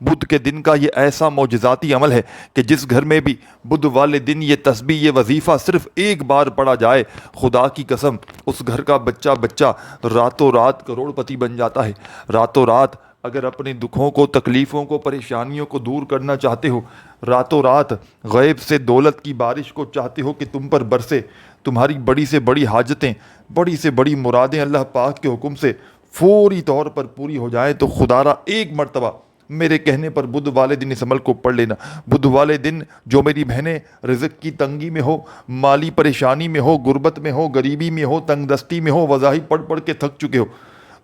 بدھ کے دن کا یہ ایسا معجزاتی عمل ہے کہ جس گھر میں بھی بدھ والے دن یہ تسبیح یہ وظیفہ صرف ایک بار پڑھا جائے، خدا کی قسم اس گھر کا بچہ بچہ راتوں رات کروڑ پتی بن جاتا ہے۔ راتوں رات اگر اپنے دکھوں کو، تکلیفوں کو، پریشانیوں کو دور کرنا چاہتے ہو، راتوں رات غیب سے دولت کی بارش کو چاہتے ہو کہ تم پر برسے، تمہاری بڑی سے بڑی حاجتیں، بڑی سے بڑی مرادیں اللہ پاک کے حکم سے فوری طور پر پوری ہو جائیں، تو خدا را ایک مرتبہ میرے کہنے پر بدھ والے دن اس عمل کو پڑھ لینا۔ بدھ والے دن جو میری بہنیں رزق کی تنگی میں ہو، مالی پریشانی میں ہو، غربت میں ہو، غریبی میں ہو، تنگ دستی میں ہو، وظائف پڑھ پڑھ کے تھک چکے ہو،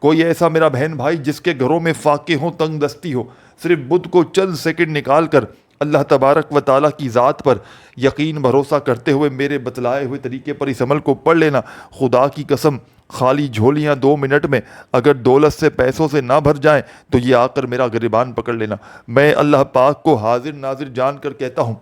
کوئی ایسا میرا بہن بھائی جس کے گھروں میں فاقے ہوں، تنگ دستی ہو، صرف بدھ کو چند سیکنڈ نکال کر اللہ تبارک و تعالیٰ کی ذات پر یقین بھروسہ کرتے ہوئے میرے بتلائے ہوئے طریقے پر اس عمل کو پڑھ لینا۔ خدا کی قسم خالی جھولیاں 2 منٹ میں اگر دولت سے پیسوں سے نہ بھر جائیں تو یہ آ کر میرا گریبان پکڑ لینا۔ میں اللہ پاک کو حاضر ناظر جان کر کہتا ہوں،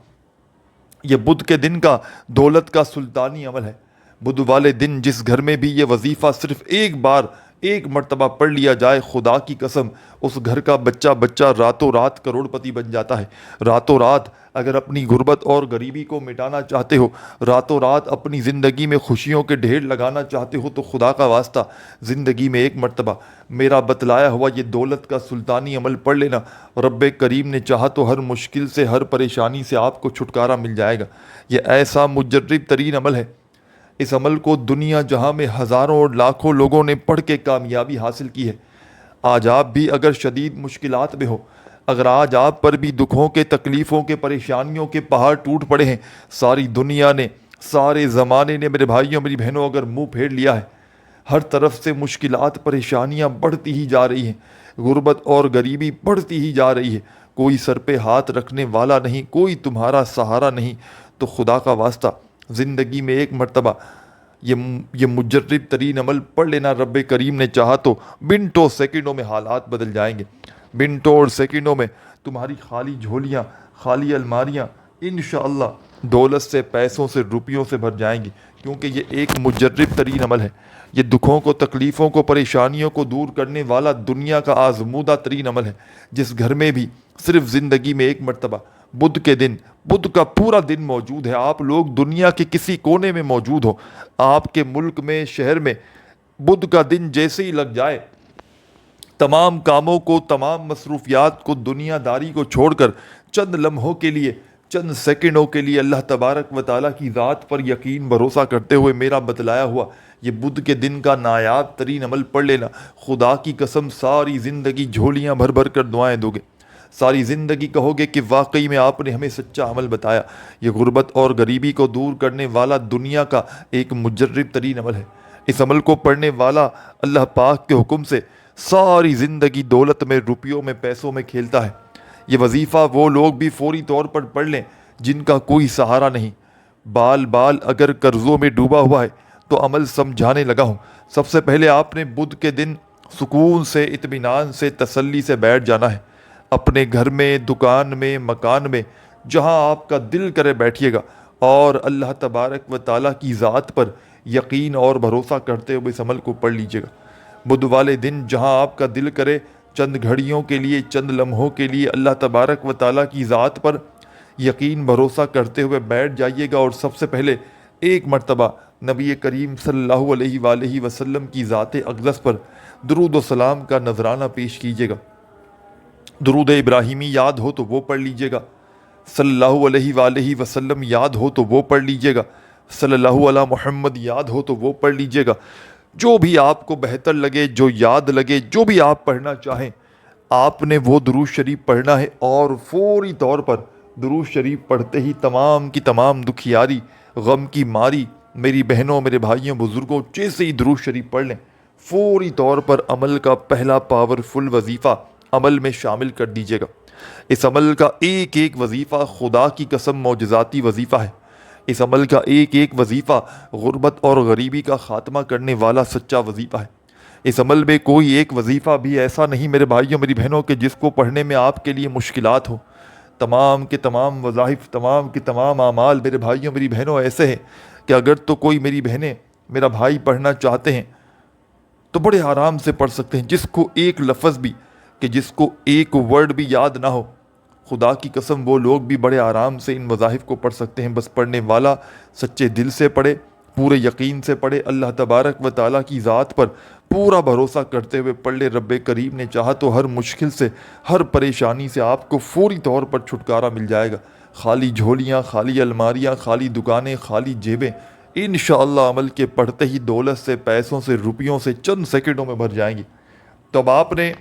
یہ بدھ کے دن کا دولت کا سلطانی عمل ہے۔ بدھ والے دن جس گھر میں بھی یہ وظیفہ صرف ایک بار ایک مرتبہ پڑھ لیا جائے، خدا کی قسم اس گھر کا بچہ بچہ راتوں رات کروڑ پتی بن جاتا ہے۔ راتوں رات اگر اپنی غربت اور غریبی کو مٹانا چاہتے ہو، راتوں رات اپنی زندگی میں خوشیوں کے ڈھیر لگانا چاہتے ہو، تو خدا کا واسطہ زندگی میں ایک مرتبہ میرا بتلایا ہوا یہ دولت کا سلطانی عمل پڑھ لینا۔ رب کریم نے چاہا تو ہر مشکل سے، ہر پریشانی سے آپ کو چھٹکارا مل جائے گا۔ یہ ایسا مجرب ترین عمل ہے، اس عمل کو دنیا جہاں میں ہزاروں اور لاکھوں لوگوں نے پڑھ کے کامیابی حاصل کی ہے۔ آج آپ بھی اگر شدید مشکلات میں ہو، اگر آج آپ پر بھی دکھوں کے، تکلیفوں کے، پریشانیوں کے پہاڑ ٹوٹ پڑے ہیں، ساری دنیا نے، سارے زمانے نے میرے بھائیوں میری بہنوں اگر منہ پھیر لیا ہے، ہر طرف سے مشکلات پریشانیاں بڑھتی ہی جا رہی ہیں، غربت اور غریبی بڑھتی ہی جا رہی ہے، کوئی سر پہ ہاتھ رکھنے والا نہیں، کوئی تمہارا سہارا نہیں، تو خدا کا واسطہ زندگی میں ایک مرتبہ یہ مجرب ترین عمل پڑھ لینا۔ رب کریم نے چاہا تو منٹوں سیکنڈوں میں حالات بدل جائیں گے، منٹوں اور سیکنڈوں میں تمہاری خالی جھولیاں، خالی الماریاں انشاءاللہ دولت سے، پیسوں سے، روپیوں سے بھر جائیں گی، کیونکہ یہ ایک مجرب ترین عمل ہے۔ یہ دکھوں کو، تکلیفوں کو، پریشانیوں کو دور کرنے والا دنیا کا آزمودہ ترین عمل ہے، جس گھر میں بھی صرف زندگی میں ایک مرتبہ بدھ کے دن، بدھ کا پورا دن موجود ہے، آپ لوگ دنیا کے کسی کونے میں موجود ہو، آپ کے ملک میں، شہر میں بدھ کا دن جیسے ہی لگ جائے، تمام کاموں کو، تمام مصروفیات کو، دنیا داری کو چھوڑ کر چند لمحوں کے لیے، چند سیکنڈوں کے لیے اللہ تبارک و تعالیٰ کی ذات پر یقین بھروسہ کرتے ہوئے میرا بتلایا ہوا یہ بدھ کے دن کا نایاب ترین عمل پڑھ لینا۔ خدا کی قسم ساری زندگی جھولیاں بھر بھر کر دعائیں دو گے، ساری زندگی کہو گے کہ واقعی میں آپ نے ہمیں سچا عمل بتایا۔ یہ غربت اور غریبی کو دور کرنے والا دنیا کا ایک مجرب ترین عمل ہے۔ اس عمل کو پڑھنے والا اللہ پاک کے حکم سے ساری زندگی دولت میں، روپیوں میں، پیسوں میں کھیلتا ہے۔ یہ وظیفہ وہ لوگ بھی فوری طور پر پڑھ لیں جن کا کوئی سہارا نہیں۔ بال بال اگر قرضوں میں ڈوبا ہوا ہے تو عمل سمجھانے لگا ہوں۔ سب سے پہلے آپ نے بدھ کے دن سکون سے، اطمینان سے، تسلی سے بیٹھ جانا ہے، اپنے گھر میں، دکان میں، مکان میں، جہاں آپ کا دل کرے بیٹھیے گا، اور اللہ تبارک و تعالیٰ کی ذات پر یقین اور بھروسہ کرتے ہوئے اس عمل کو پڑھ لیجیے گا۔ بدھ والے دن جہاں آپ کا دل کرے چند گھڑیوں کے لیے، چند لمحوں کے لیے اللہ تبارک و تعالیٰ کی ذات پر یقین بھروسہ کرتے ہوئے بیٹھ جائیے گا، اور سب سے پہلے ایک مرتبہ نبی کریم صلی اللہ علیہ وآلہ وسلم کی ذات اقدس پر درود و سلام کا نذرانہ پیش کیجیے گا۔ درود ابراہیمی یاد ہو تو وہ پڑھ لیجیے گا، صلی اللہ علیہ وآلہ وسلم یاد ہو تو وہ پڑھ لیجیے گا، صلی اللہ علی محمد یاد ہو تو وہ پڑھ لیجیے گا۔ جو بھی آپ کو بہتر لگے، جو یاد لگے، جو بھی آپ پڑھنا چاہیں، آپ نے وہ درود شریف پڑھنا ہے، اور فوری طور پر درود شریف پڑھتے ہی تمام کی تمام دکھیاری، غم کی ماری میری بہنوں، میرے بھائیوں، بزرگوں جیسے ہی درود شریف پڑھ لیں، فوری طور پر عمل کا پہلا پاورفل وظیفہ عمل میں شامل کر دیجیے گا۔ اس عمل کا ایک ایک وظیفہ خدا کی قسم معجزاتی وظیفہ ہے۔ اس عمل کا ایک ایک وظیفہ غربت اور غریبی کا خاتمہ کرنے والا سچا وظیفہ ہے۔ اس عمل میں کوئی ایک وظیفہ بھی ایسا نہیں میرے بھائیوں، میری بہنوں، کہ جس کو پڑھنے میں آپ کے لیے مشکلات ہو۔ تمام کے تمام وظائف، تمام کے تمام اعمال میرے بھائیوں، میری بہنوں ایسے ہیں کہ اگر تو کوئی میری بہنیں، میرا بھائی پڑھنا چاہتے ہیں تو بڑے آرام سے پڑھ سکتے ہیں، جس کو ایک لفظ بھی کہ جس کو ایک ورڈ بھی یاد نہ ہو، خدا کی قسم وہ لوگ بھی بڑے آرام سے ان وظائف کو پڑھ سکتے ہیں۔ بس پڑھنے والا سچے دل سے پڑھے، پورے یقین سے پڑھے، اللہ تبارک و تعالیٰ کی ذات پر پورا بھروسہ کرتے ہوئے پڑھ لے۔ رب کریم نے چاہا تو ہر مشکل سے، ہر پریشانی سے آپ کو فوری طور پر چھٹکارا مل جائے گا۔ خالی جھولیاں، خالی الماریاں، خالی دکانیں، خالی جیبیں انشاءاللہ عمل کے پڑھتے ہی دولت سے، پیسوں سے، روپیوں سے چند سیکنڈوں میں بھر جائیں گی۔ تو اب آپ نے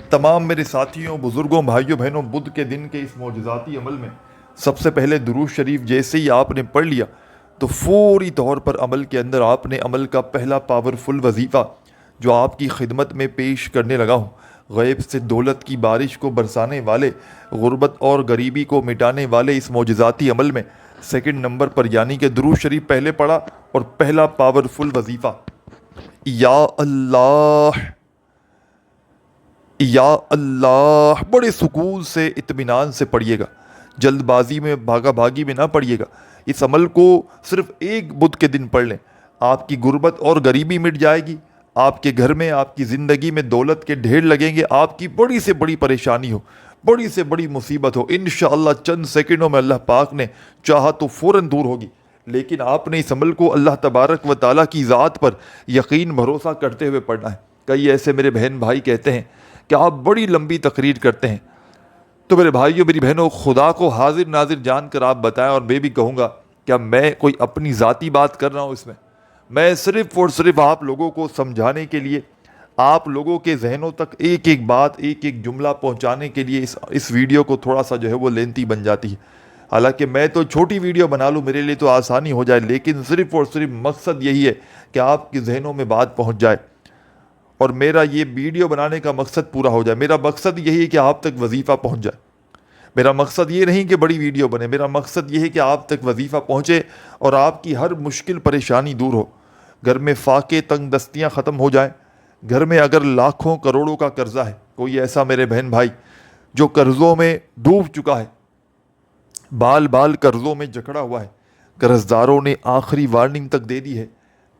تمام میرے ساتھیوں، بزرگوں، بھائیوں، بہنوں، بدھ کے دن کے اس معجزاتی عمل میں سب سے پہلے درود شریف جیسے ہی آپ نے پڑھ لیا تو فوری طور پر عمل کے اندر آپ نے عمل کا پہلا پاورفل وظیفہ جو آپ کی خدمت میں پیش کرنے لگا ہوں، غیب سے دولت کی بارش کو برسانے والے، غربت اور غریبی کو مٹانے والے اس معجزاتی عمل میں سیکنڈ نمبر پر یعنی کہ درود شریف پہلے پڑھا اور پہلا پاورفل وظیفہ یا اللہ یا اللہ بڑے سکون سے، اطمینان سے پڑھیے گا، جلد بازی میں، بھاگا بھاگی میں نہ پڑھیے گا۔ اس عمل کو صرف ایک بدھ کے دن پڑھ لیں، آپ کی غربت اور غریبی مٹ جائے گی، آپ کے گھر میں، آپ کی زندگی میں دولت کے ڈھیر لگیں گے، آپ کی بڑی سے بڑی پریشانی ہو، بڑی سے بڑی مصیبت ہو، انشاءاللہ چند سیکنڈوں میں اللہ پاک نے چاہا تو فوراً دور ہوگی۔ لیکن آپ نے اس عمل کو اللہ تبارک و تعالیٰ کی ذات پر یقین بھروسہ کرتے ہوئے پڑھنا ہے۔ کئی ایسے میرے بہن بھائی کہتے ہیں کہ آپ بڑی لمبی تقریر کرتے ہیں، تو میرے بھائیوں، میری بہنوں، خدا کو حاضر ناظر جان کر آپ بتائیں، اور میں بھی کہوں گا کیا میں کوئی اپنی ذاتی بات کر رہا ہوں اس میں صرف اور صرف آپ لوگوں کو سمجھانے کے لیے، آپ لوگوں کے ذہنوں تک ایک ایک بات، ایک ایک جملہ پہنچانے کے لیے اس ویڈیو کو تھوڑا سا جو ہے وہ لینتھی بن جاتی ہے۔ حالانکہ میں تو چھوٹی ویڈیو بنا لوں، میرے لیے تو آسانی ہو جائے، لیکن صرف اور صرف مقصد یہی ہے کہ آپ کے ذہنوں میں بات پہنچ جائے، اور میرا یہ ویڈیو بنانے کا مقصد پورا ہو جائے۔ میرا مقصد یہی ہے کہ آپ تک وظیفہ پہنچ جائے۔ میرا مقصد یہ نہیں کہ بڑی ویڈیو بنے، میرا مقصد یہ ہے کہ آپ تک وظیفہ پہنچے اور آپ کی ہر مشکل پریشانی دور ہو، گھر میں فاقے، تنگ دستیاں ختم ہو جائیں۔ گھر میں اگر لاکھوں کروڑوں کا قرضہ ہے، کوئی ایسا میرے بہن بھائی جو قرضوں میں ڈوب چکا ہے، بال بال قرضوں میں جکڑا ہوا ہے، قرض داروں نے آخری وارننگ تک دے دی ہے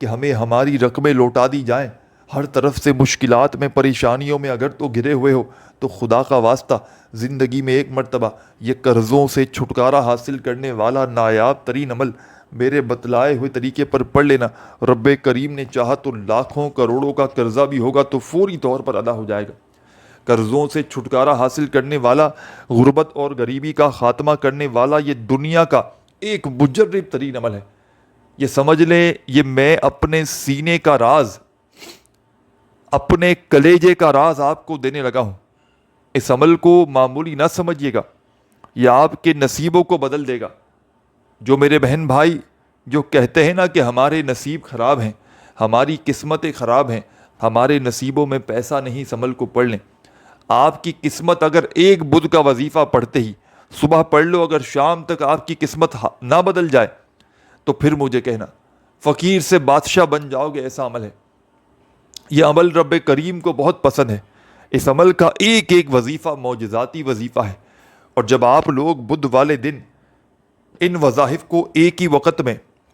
کہ ہمیں ہماری رقمیں لوٹا دی جائیں، ہر طرف سے مشکلات میں، پریشانیوں میں اگر تو گھرے ہوئے ہو تو خدا کا واسطہ زندگی میں ایک مرتبہ یہ قرضوں سے چھٹکارا حاصل کرنے والا نایاب ترین عمل میرے بتلائے ہوئے طریقے پر پڑھ لینا۔ رب کریم نے چاہا تو لاکھوں کروڑوں کا قرضہ بھی ہوگا تو فوری طور پر ادا ہو جائے گا۔ قرضوں سے چھٹکارا حاصل کرنے والا، غربت اور غریبی کا خاتمہ کرنے والا یہ دنیا کا ایک مجرب ترین عمل ہے۔ یہ سمجھ لیں، یہ میں اپنے سینے کا راز، اپنے کلیجے کا راز آپ کو دینے لگا ہوں۔ اس عمل کو معمولی نہ سمجھیے گا، یہ آپ کے نصیبوں کو بدل دے گا۔ جو میرے بہن بھائی جو کہتے ہیں نا کہ ہمارے نصیب خراب ہیں، ہماری قسمتیں خراب ہیں، ہمارے نصیبوں میں پیسہ نہیں، اس عمل کو پڑھ لیں۔ آپ کی قسمت اگر ایک بدھ کا وظیفہ پڑھتے ہی صبح پڑھ لو، اگر شام تک آپ کی قسمت نہ بدل جائے تو پھر مجھے کہنا، فقیر سے بادشاہ بن جاؤ گے، ایسا عمل ہے۔ یہ عمل رب کریم کو بہت پسند ہے۔ اس عمل کا ایک ایک وظیفہ معجزاتی وظیفہ ہے، اور جب آپ لوگ بدھ والے دن ان وظائف کو ایک ہی وقت میں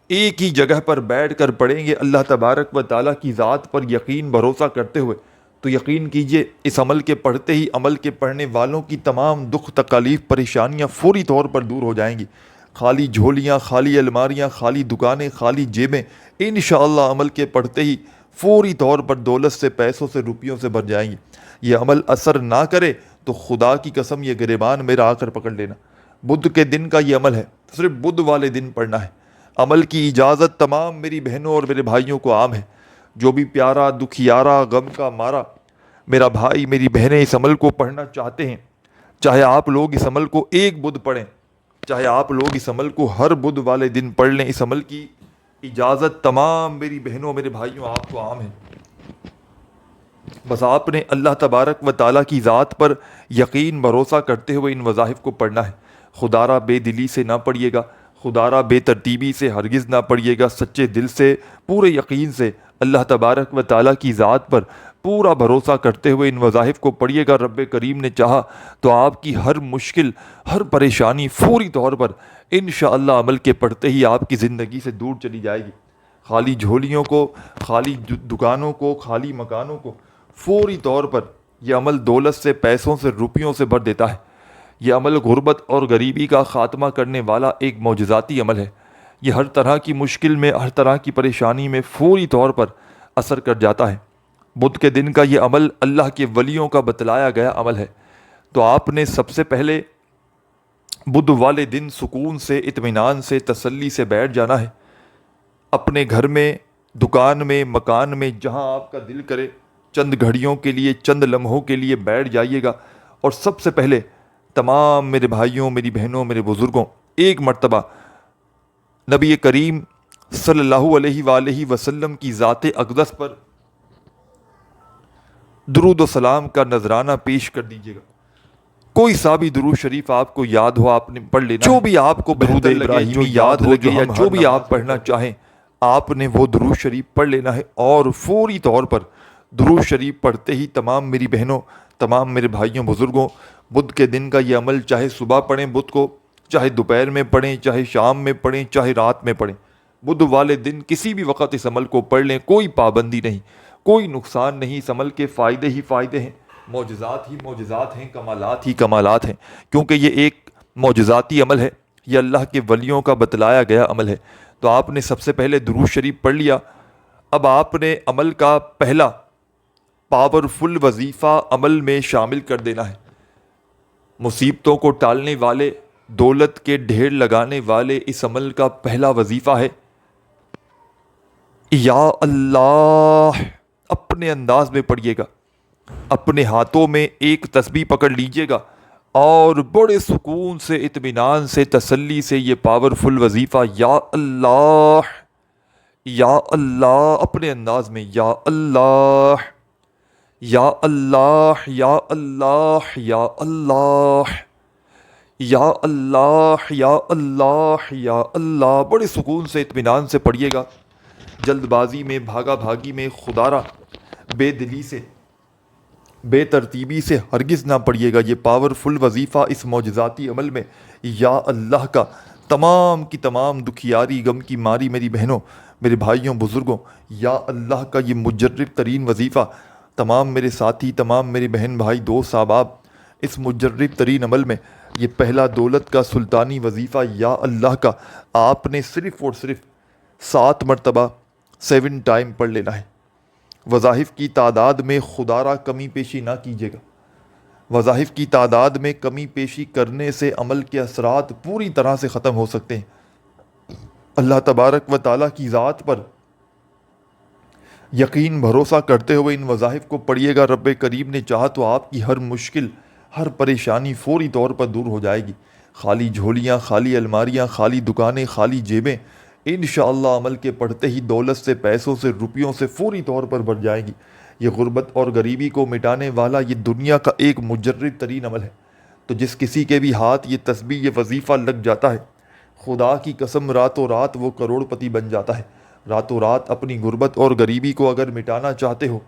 ایک ہی جگہ پر بیٹھ کر پڑھیں گے اللہ تبارک و تعالیٰ کی ذات پر یقین بھروسہ کرتے ہوئے، تو یقین کیجئے اس عمل کے پڑھتے ہی عمل کے پڑھنے والوں کی تمام دکھ، تکالیف، پریشانیاں فوری طور پر دور ہو جائیں گی۔ خالی جھولیاں، خالی الماریاں، خالی دکانیں، خالی جیبیں انشاءاللہ عمل کے پڑھتے ہی فوری طور پر دولت سے، پیسوں سے، روپیوں سے بھر جائیں گی۔ یہ عمل اثر نہ کرے تو خدا کی قسم یہ گریبان میرا آ کر پکڑ لینا۔ بدھ کے دن کا یہ عمل ہے، صرف بدھ والے دن پڑھنا ہے۔ عمل کی اجازت تمام میری بہنوں اور میرے بھائیوں کو عام ہے۔ جو بھی پیارا، دکھیارا، غم کا مارا میرا بھائی، میری بہنیں اس عمل کو پڑھنا چاہتے ہیں، چاہے آپ لوگ اس عمل کو ایک بدھ پڑھیں، چاہے آپ لوگ اس عمل کو ہر بدھ والے دن پڑھ لیں، اس عمل کی اجازت تمام میری بہنوں میرے بھائیوں آپ کو عام ہے۔ بس آپ نے اللہ تبارک و تعالیٰ کی ذات پر یقین بھروسہ کرتے ہوئے ان وظائف کو پڑھنا ہے۔ خدا را بے دلی سے نہ پڑھیے گا، خدا را بے ترتیبی سے ہرگز نہ پڑھیے گا، سچے دل سے، پورے یقین سے اللہ تبارک و تعالیٰ کی ذات پر پورا بھروسہ کرتے ہوئے ان وظائف کو پڑھیے گا۔ رب کریم نے چاہا تو آپ کی ہر مشکل، ہر پریشانی فوری طور پر انشاءاللہ عمل کے پڑھتے ہی آپ کی زندگی سے دور چلی جائے گی۔ خالی جھولیوں کو، خالی دکانوں کو، خالی مکانوں کو فوری طور پر یہ عمل دولت سے، پیسوں سے، روپیوں سے بھر دیتا ہے۔ یہ عمل غربت اور غریبی کا خاتمہ کرنے والا ایک معجزاتی عمل ہے۔ یہ ہر طرح کی مشکل میں، ہر طرح کی پریشانی میں فوری طور پر اثر کر جاتا ہے۔ بدھ کے دن کا یہ عمل اللہ کے ولیوں کا بتلایا گیا عمل ہے۔ تو آپ نے سب سے پہلے بدھ والے دن سکون سے، اطمینان سے، تسلی سے بیٹھ جانا ہے۔ اپنے گھر میں، دکان میں، مکان میں، جہاں آپ کا دل کرے، چند گھڑیوں کے لیے، چند لمحوں کے لیے بیٹھ جائیے گا، اور سب سے پہلے تمام میرے بھائیوں، میری بہنوں، میرے بزرگوں، ایک مرتبہ نبی کریم صلی اللہ علیہ وآلہ وسلم کی ذات اقدس پر درود و سلام کا نذرانہ پیش کر دیجیے گا۔ کوئی سا بھی درود شریف آپ کو یاد ہو، آپ نے پڑھ لینا، جو بھی آپ کو درود ابراہیمی یاد ہو، یا جو بھی آپ پڑھنا چاہیں، آپ نے وہ درود شریف پڑھ لینا ہے۔ اور فوری طور پر درود شریف پڑھتے ہی تمام میری بہنوں، تمام میرے بھائیوں، بزرگوں، بدھ کے دن کا یہ عمل چاہے صبح پڑھیں بدھ کو، چاہے دوپہر میں پڑھیں، چاہے شام میں پڑھیں، چاہے رات میں پڑھیں، بدھ والے دن کسی بھی وقت اس عمل کو پڑھ لیں، کوئی پابندی نہیں، کوئی نقصان نہیں۔ اس عمل کے فائدے ہی فائدے ہیں، معجزات ہی معجزات ہیں، کمالات ہی کمالات ہیں، کیونکہ یہ ایک معجزاتی عمل ہے، یہ اللہ کے ولیوں کا بتلایا گیا عمل ہے۔ تو آپ نے سب سے پہلے درود شریف پڑھ لیا۔ اب آپ نے عمل کا پہلا پاورفل وظیفہ عمل میں شامل کر دینا ہے۔ مصیبتوں کو ٹالنے والے، دولت کے ڈھیر لگانے والے اس عمل کا پہلا وظیفہ ہے یا اللہ۔ اپنے انداز میں پڑھیے گا، اپنے ہاتھوں میں ایک تسبیح پکڑ لیجئے گا اور بڑے سکون سے، اطمینان سے، تسلی سے یہ پاورفل وظیفہ یا اللہ، یا اللہ، اپنے انداز میں یا اللہ، یا اللہ، یا اللہ، یا اللہ، یا اللہ، یا اللہ، یا اللہ، بڑے سکون سے، اطمینان سے پڑھیے گا۔ جلد بازی میں، بھاگا بھاگی میں، خدارہ بے دلی سے، بے ترتیبی سے ہرگز نہ پڑھیے گا۔ یہ پاورفل وظیفہ اس معجزاتی عمل میں یا اللہ کا تمام کی تمام دکھیاری، غم کی ماری میری بہنوں، میرے بھائیوں، بزرگوں، یا اللہ کا یہ مجرب ترین وظیفہ، تمام میرے ساتھی، تمام میرے بہن بھائی، دوست احباب، اس مجرب ترین عمل میں یہ پہلا دولت کا سلطانی وظیفہ یا اللہ کا آپ نے صرف اور صرف 7 مرتبہ 7 ٹائم پڑھ لینا ہے۔ وظائف کی تعداد میں خدارہ کمی پیشی نہ کیجیے گا۔ وظائف کی تعداد میں کمی پیشی کرنے سے عمل کے اثرات پوری طرح سے ختم ہو سکتے ہیں۔ اللہ تبارک و تعالیٰ کی ذات پر یقین بھروسہ کرتے ہوئے ان وظائف کو پڑھیے گا۔ رب کریم نے چاہا تو آپ کی ہر مشکل، ہر پریشانی فوری طور پر دور ہو جائے گی۔ خالی جھولیاں، خالی الماریاں، خالی دکانیں، خالی جیبیں انشاءاللہ عمل کے پڑھتے ہی دولت سے، پیسوں سے، روپیوں سے فوری طور پر بڑھ جائیں گی۔ یہ غربت اور غریبی کو مٹانے والا یہ دنیا کا ایک مجرب ترین عمل ہے۔ تو جس کسی کے بھی ہاتھ یہ تسبیح، یہ وظیفہ لگ جاتا ہے، خدا کی قسم راتوں رات وہ کروڑ پتی بن جاتا ہے۔ راتوں رات اپنی غربت اور غریبی کو اگر مٹانا چاہتے ہو،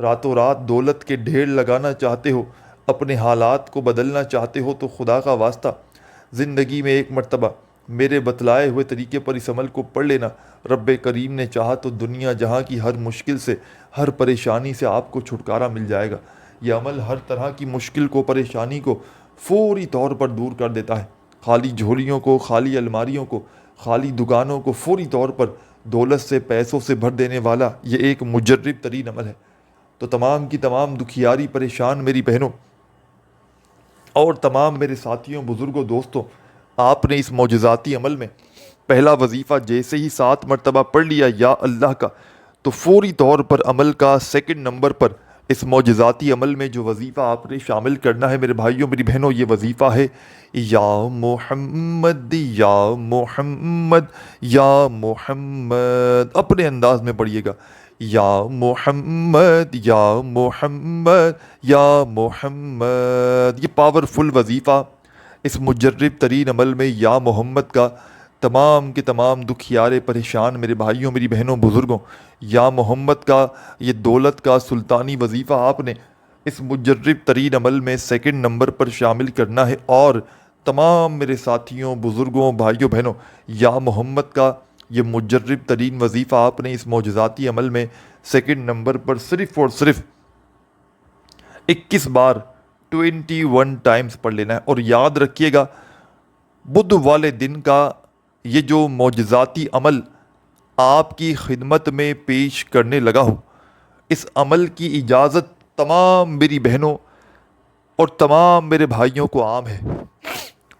راتوں رات دولت کے ڈھیر لگانا چاہتے ہو، اپنے حالات کو بدلنا چاہتے ہو، تو خدا کا واسطہ زندگی میں ایک مرتبہ میرے بتلائے ہوئے طریقے پر اس عمل کو پڑھ لینا۔ رب کریم نے چاہا تو دنیا جہاں کی ہر مشکل سے، ہر پریشانی سے آپ کو چھٹکارا مل جائے گا۔ یہ عمل ہر طرح کی مشکل کو، پریشانی کو فوری طور پر دور کر دیتا ہے۔ خالی جھولیوں کو، خالی الماریوں کو، خالی دکانوں کو فوری طور پر دولت سے، پیسوں سے بھر دینے والا یہ ایک مجرب ترین عمل ہے۔ تو تمام کی تمام دکھیاری، پریشان میری بہنوں اور تمام میرے ساتھیوں، بزرگوں، دوستوں، آپ نے اس معجزاتی عمل میں پہلا وظیفہ جیسے ہی 7 مرتبہ پڑھ لیا یا اللہ کا، تو فوری طور پر عمل کا 2 نمبر پر اس معجزاتی عمل میں جو وظیفہ آپ نے شامل کرنا ہے میرے بھائیوں، میری بہنوں، یہ وظیفہ ہے یا محمد، یا محمد، یا محمد۔ اپنے انداز میں پڑھیے گا، یا محمد، یا محمد، یا محمد۔ یہ پاورفل وظیفہ اس مجرب ترین عمل میں یا محمد کا تمام کے تمام دکھیارے، پریشان میرے بھائیوں، میری بہنوں، بزرگوں، یا محمد کا یہ دولت کا سلطانی وظیفہ آپ نے اس مجرب ترین عمل میں 2 نمبر پر شامل کرنا ہے۔ اور تمام میرے ساتھیوں، بزرگوں، بھائیوں، بہنوں، یا محمد کا یہ مجرب ترین وظیفہ آپ نے اس معجزاتی عمل میں 2 نمبر پر صرف اور صرف 21 بار 21 ٹائمز پڑھ لینا ہے۔ اور یاد رکھیے گا بدھ والے دن کا یہ جو معجزاتی عمل آپ کی خدمت میں پیش کرنے لگا ہوں، اس عمل کی اجازت تمام میری بہنوں اور تمام میرے بھائیوں کو عام ہے۔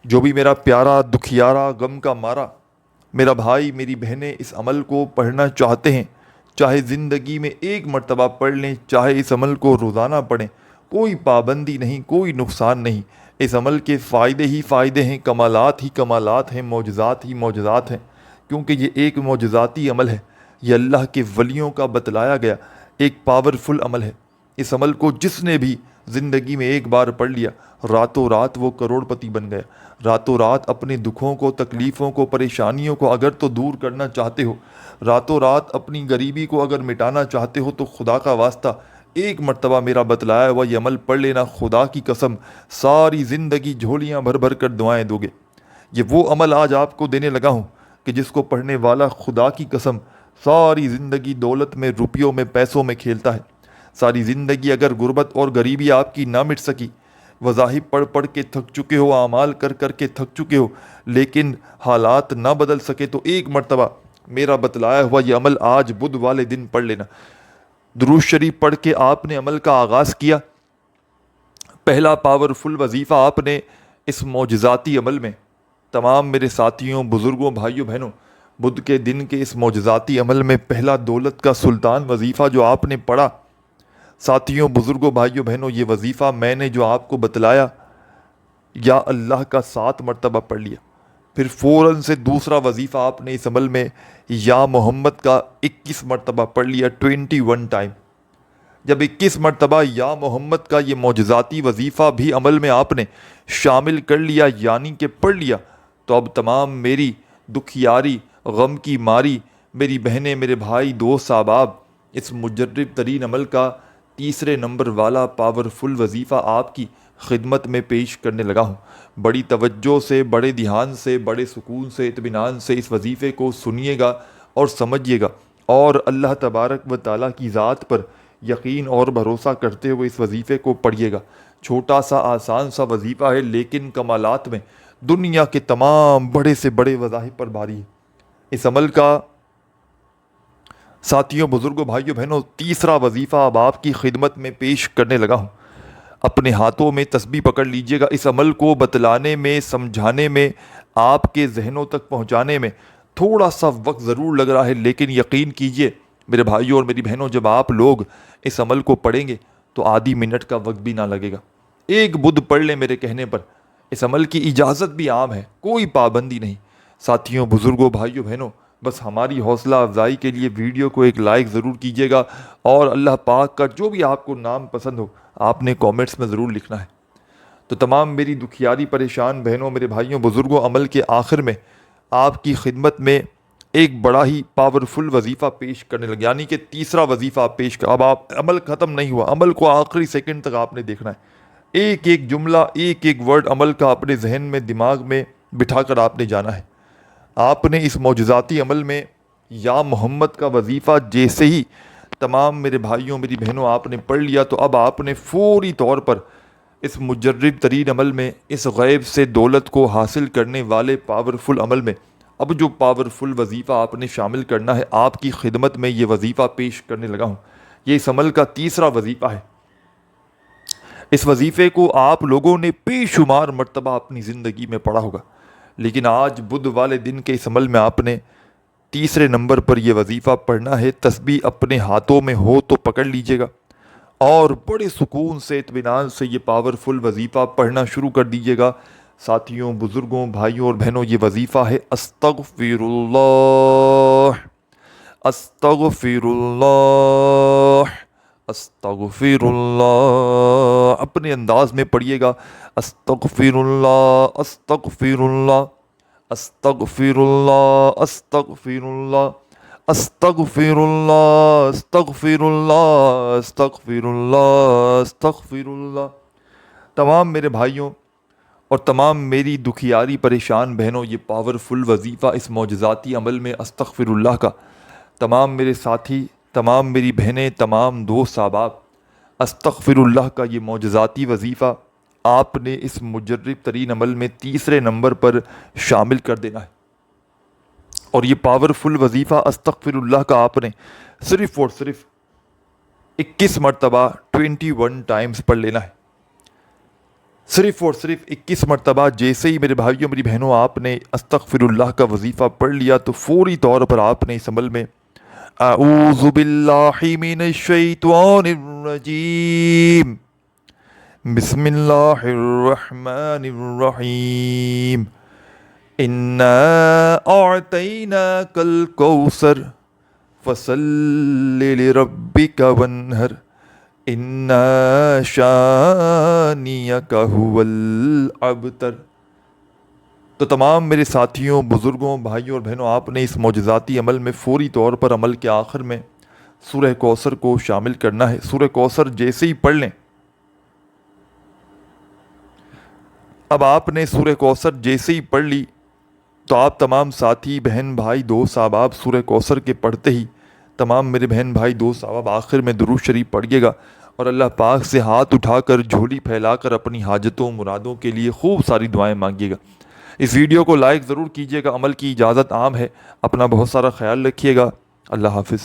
جو بھی میرا پیارا دکھیارا غم کا مارا میرا بھائی میری بہنیں اس عمل کو پڑھنا چاہتے ہیں، چاہے زندگی میں ایک مرتبہ پڑھ لیں، چاہے اس عمل کو روزانہ پڑھیں، کوئی پابندی نہیں، کوئی نقصان نہیں۔ اس عمل کے فائدے ہی فائدے ہیں، کمالات ہی کمالات ہیں، معجزات ہی معجزات ہیں، کیونکہ یہ ایک معجزاتی عمل ہے۔ یہ اللہ کے ولیوں کا بتلایا گیا ایک پاورفل عمل ہے۔ اس عمل کو جس نے بھی زندگی میں ایک بار پڑھ لیا، راتوں رات وہ کروڑ پتی بن گیا۔ راتوں رات اپنے دکھوں کو، تکلیفوں کو، پریشانیوں کو اگر تو دور کرنا چاہتے ہو، راتوں رات اپنی غریبی کو اگر مٹانا چاہتے ہو، تو خدا کا واسطہ ایک مرتبہ میرا بتلایا ہوا یہ عمل پڑھ لینا۔ خدا کی قسم ساری زندگی جھولیاں بھر بھر کر دعائیں دو گے۔ یہ وہ عمل آج آپ کو دینے لگا ہوں کہ جس کو پڑھنے والا خدا کی قسم ساری زندگی دولت میں، روپیوں میں، پیسوں میں کھیلتا ہے۔ ساری زندگی اگر غربت اور غریبی آپ کی نہ مٹ سکی، وظائف پڑھ پڑھ کے تھک چکے ہو، اعمال کر کر کے تھک چکے ہو، لیکن حالات نہ بدل سکے، تو ایک مرتبہ میرا بتلایا ہوا یہ عمل آج بدھ والے دن پڑھ لینا۔ درود شریف پڑھ کے آپ نے عمل کا آغاز کیا، پہلا پاورفل وظیفہ آپ نے اس معجزاتی عمل میں، تمام میرے ساتھیوں، بزرگوں، بھائیوں، بہنوں، بدھ کے دن کے اس معجزاتی عمل میں پہلا دولت کا سلطان وظیفہ جو آپ نے پڑھا، ساتھیوں، بزرگوں، بھائیوں، بہنوں، یہ وظیفہ میں نے جو آپ کو بتلایا، یا اللہ کا 7 مرتبہ پڑھ لیا۔ پھر فوراً سے دوسرا وظیفہ آپ نے اس عمل میں یا محمد کا 21 مرتبہ پڑھ لیا، 21 ٹائم۔ جب 21 مرتبہ یا محمد کا یہ معجزاتی وظیفہ بھی عمل میں آپ نے شامل کر لیا، یعنی کہ پڑھ لیا، تو اب تمام میری دکھیاری، غم کی ماری میری بہنیں، میرے بھائی، دوست، احباب، اس مجرب ترین عمل کا تیسرے نمبر والا پاورفل وظیفہ آپ کی خدمت میں پیش کرنے لگا ہوں۔ بڑی توجہ سے، بڑے دھیان سے، بڑے سکون سے، اطمینان سے اس وظیفے کو سنیے گا اور سمجھیے گا، اور اللہ تبارک و تعالیٰ کی ذات پر یقین اور بھروسہ کرتے ہوئے اس وظیفے کو پڑھیے گا۔ چھوٹا سا آسان سا وظیفہ ہے، لیکن کمالات میں دنیا کے تمام بڑے سے بڑے وظائف پر بھاری ہے۔ اس عمل کا ساتھیوں، بزرگوں، بھائیوں، بہنوں، تیسرا وظیفہ اب آپ کی خدمت میں پیش کرنے لگا ہوں۔ اپنے ہاتھوں میں تسبیح پکڑ لیجئے گا۔ اس عمل کو بتلانے میں، سمجھانے میں، آپ کے ذہنوں تک پہنچانے میں تھوڑا سا وقت ضرور لگ رہا ہے، لیکن یقین کیجئے میرے بھائیوں اور میری بہنوں، جب آپ لوگ اس عمل کو پڑھیں گے تو آدھی منٹ کا وقت بھی نہ لگے گا۔ ایک بدھ پڑھ لیں میرے کہنے پر۔ اس عمل کی اجازت بھی عام ہے، کوئی پابندی نہیں۔ ساتھیوں، بزرگوں، بھائیوں، بہنوں، بس ہماری حوصلہ افزائی کے لیے ویڈیو کو ایک لائک ضرور کیجیے گا، اور اللہ پاک کا جو بھی آپ کو نام پسند ہو آپ نے کامنٹس میں ضرور لکھنا ہے۔ تو تمام میری دکھیاری پریشان بہنوں، میرے بھائیوں، بزرگوں، عمل کے آخر میں آپ کی خدمت میں ایک بڑا ہی پاورفل وظیفہ پیش کرنے لگے، یعنی کہ تیسرا وظیفہ آپ پیش کر۔ اب آپ عمل ختم نہیں ہوا، عمل کو آخری سیکنڈ تک آپ نے دیکھنا ہے۔ ایک ایک جملہ، ایک ایک ورڈ عمل کا اپنے ذہن میں، دماغ میں بٹھا کر آپ نے جانا ہے۔ آپ نے اس معجزاتی عمل میں یا محمد کا وظیفہ جیسے ہی تمام میرے بھائیوں، میری بہنوں، آپ نے پڑھ لیا، تو اب آپ نے فوری طور پر اس مجرب ترین عمل میں، اس غیب سے دولت کو حاصل کرنے والے پاورفل عمل میں، اب جو پاورفل وظیفہ آپ نے شامل کرنا ہے، آپ کی خدمت میں یہ وظیفہ پیش کرنے لگا ہوں۔ یہ اس عمل کا تیسرا وظیفہ ہے۔ اس وظیفے کو آپ لوگوں نے بے شمار مرتبہ اپنی زندگی میں پڑھا ہوگا، لیکن آج بدھ والے دن کے اس عمل میں آپ نے تیسرے نمبر پر یہ وظیفہ پڑھنا ہے۔ تسبیح اپنے ہاتھوں میں ہو تو پکڑ لیجئے گا، اور بڑے سکون سے، اطمینان سے یہ پاورفل وظیفہ پڑھنا شروع کر دیجئے گا۔ ساتھیوں، بزرگوں، بھائیوں اور بہنوں، یہ وظیفہ ہے استغفر اللہ، استغفر اللہ، استغفر اللہ۔ اپنے انداز میں پڑھیے گا، استغفر اللہ، استغفر اللہ، استغفر اللہ، استغفر اللہ، استغفر اللہ، استغفر اللہ، استغفر اللہ، استغفر اللہ۔ تمام میرے بھائیوں اور تمام میری دکھیاری پریشان بہنوں، یہ پاورفل وظیفہ اس معجزاتی عمل میں استغفر اللہ کا، تمام میرے ساتھی، تمام میری بہنیں، تمام دوست احباب، استغفر اللہ کا یہ معجزاتی وظیفہ آپ نے اس مجرب ترین عمل میں تیسرے نمبر پر شامل کر دینا ہے، اور یہ پاورفل وظیفہ استغفر اللہ کا آپ نے صرف اور صرف 21 مرتبہ 21 ٹائمز پڑھ لینا ہے، صرف اور صرف 21 مرتبہ۔ جیسے ہی میرے بھائیوں میری بہنوں آپ نے استغفر اللہ کا وظیفہ پڑھ لیا تو فوری طور پر آپ نے اس عمل میں اعوذ باللہ من الشیطان الرجیم بسم اللہ الرحمن الرحیم انا اعطیناک الکوثر فصل لربک وانہر انا شانیک هو الابتر۔ تو تمام میرے ساتھیوں، بزرگوں، بھائیوں اور بہنوں، آپ نے اس معجزاتی عمل میں فوری طور پر عمل کے آخر میں سورہ کوثر کو شامل کرنا ہے۔ سورہ کوثر جیسے ہی پڑھ لیں، اب آپ نے سورہ کوثر جیسے ہی پڑھ لی تو آپ تمام ساتھی، بہن، بھائی، دوست، احباب سورہ کوثر کے پڑھتے ہی تمام میرے بہن، بھائی، دوست، احباب آخر میں درود شریف پڑھیے گا اور اللہ پاک سے ہاتھ اٹھا کر، جھولی پھیلا کر اپنی حاجتوں، مرادوں کے لیے خوب ساری دعائیں مانگیے گا۔ اس ویڈیو کو لائک ضرور کیجیے گا، عمل کی اجازت عام ہے۔ اپنا بہت سارا خیال رکھیے گا۔ اللہ حافظ۔